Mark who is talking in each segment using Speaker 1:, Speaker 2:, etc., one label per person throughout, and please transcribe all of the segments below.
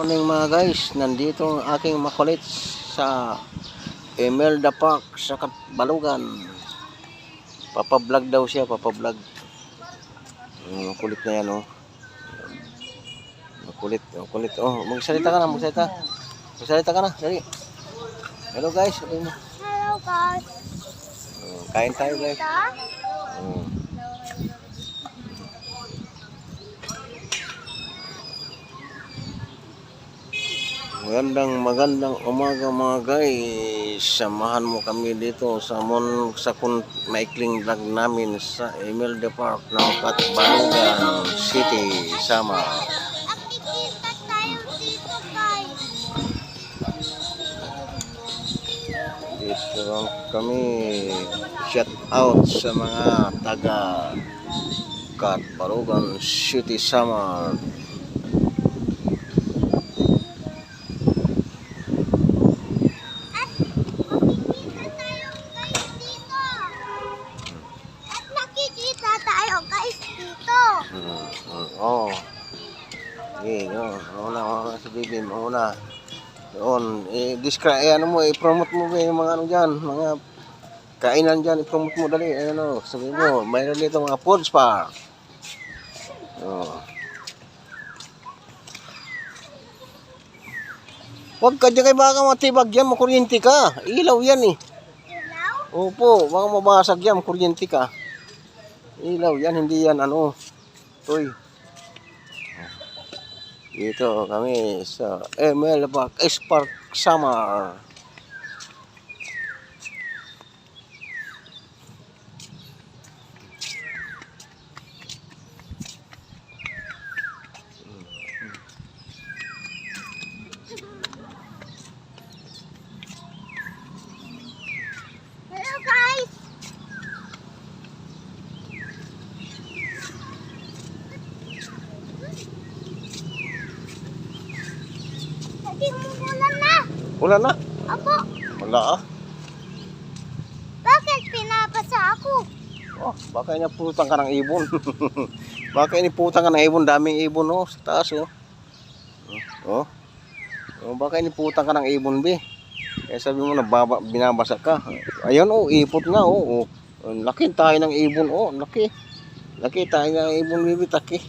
Speaker 1: morning mga guys, nandito ang aking makulit sa Imelda Park sa Balugan. Papablog daw siya, papablog. Makulit na yan, oh. Makulit. Oh, magsalita ka na, magsalita. Magsalita ka na, dali. Hello guys.
Speaker 2: Hello guys.
Speaker 1: Kain tayo guys. Magandang umaga mga guys. Samahan mo kami dito sa maikling vlog namin sa Imelda Park ng Balugan City, Samar.
Speaker 2: Nakikita tayo dito guys.
Speaker 1: Dito lang kami. Shout out sa mga taga Balugan City, Samar. Oh. Una si Bibi, una. Doon, ano mo, i-promote mo ba yung mga ano diyan, mga kainan diyan, i-promote mo dali, ano, sabi mo, mayroon dito mga food spa. Oh. Huwag ka dyan kay baka matibag yan, makuryente ka. Ilaw yan eh.
Speaker 2: Ilaw?
Speaker 1: Opo, baka mabasag yan, makuryente ka. Ilaw yan, hindi yan ano. Toy. Dito kami sa Imelda Park, Park, Samar.
Speaker 2: Hello guys. Ulan na.
Speaker 1: Ulan na?
Speaker 2: Apo.
Speaker 1: Wala ah.
Speaker 2: Bakit pinapasa ako?
Speaker 1: Oh, baka inaputan ka ng ibon. Baka iniputan ka ng ibon, daming ibon oh, sa taas oh. Oh. Oh, baka iniputan ka ng ibon be. Kaya sabi mo binabasa ka. Ayun oh, ipot nga oh. Laki tayo ng ibon oh, laki. Laki tayo ng ibon bibi, taki.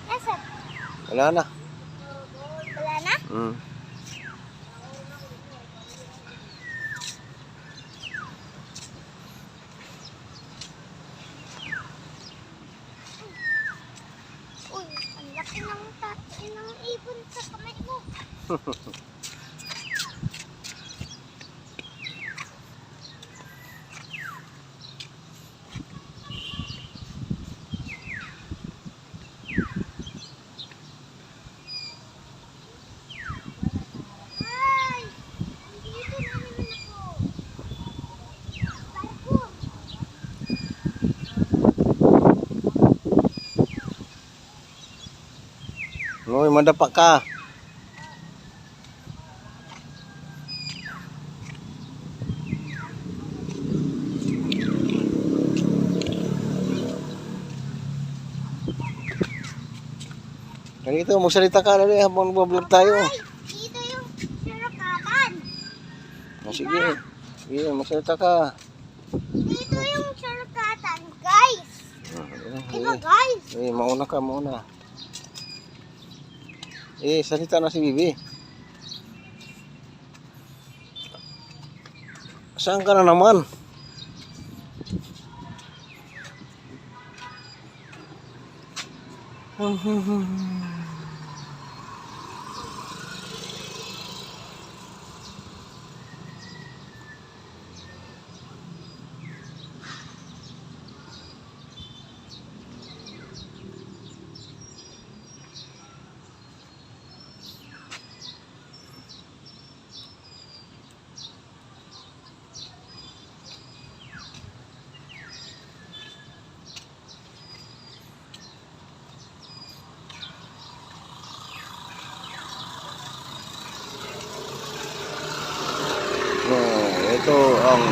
Speaker 2: Nasaan?
Speaker 1: Wala na.
Speaker 2: Wala na? Uy, ang laki ng ibon sa kamay mo. Ay! Dito na naman ako. Barko.
Speaker 1: Uy, madapa ka. Ganito, magsalita ka na rin habang nagbablog tayo.
Speaker 2: Ay! Dito yung surukatan.
Speaker 1: Sige, sige, magsalita ka.
Speaker 2: Dito yung surukatan, guys. Diba guys?
Speaker 1: Mauna ka, mauna. Salita na si Bibi. Saan ka na naman? Ito ang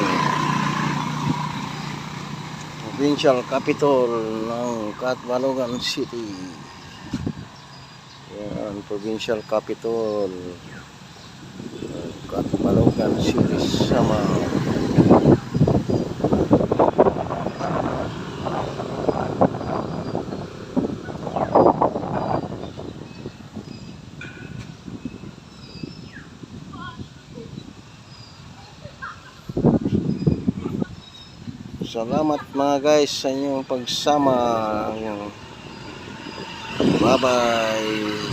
Speaker 1: provincial capital ng Balugan City. Yan. Yan, provincial capital. Catbalogan City, Samar. Salamat mga guys sa inyong pagsama. Bye bye.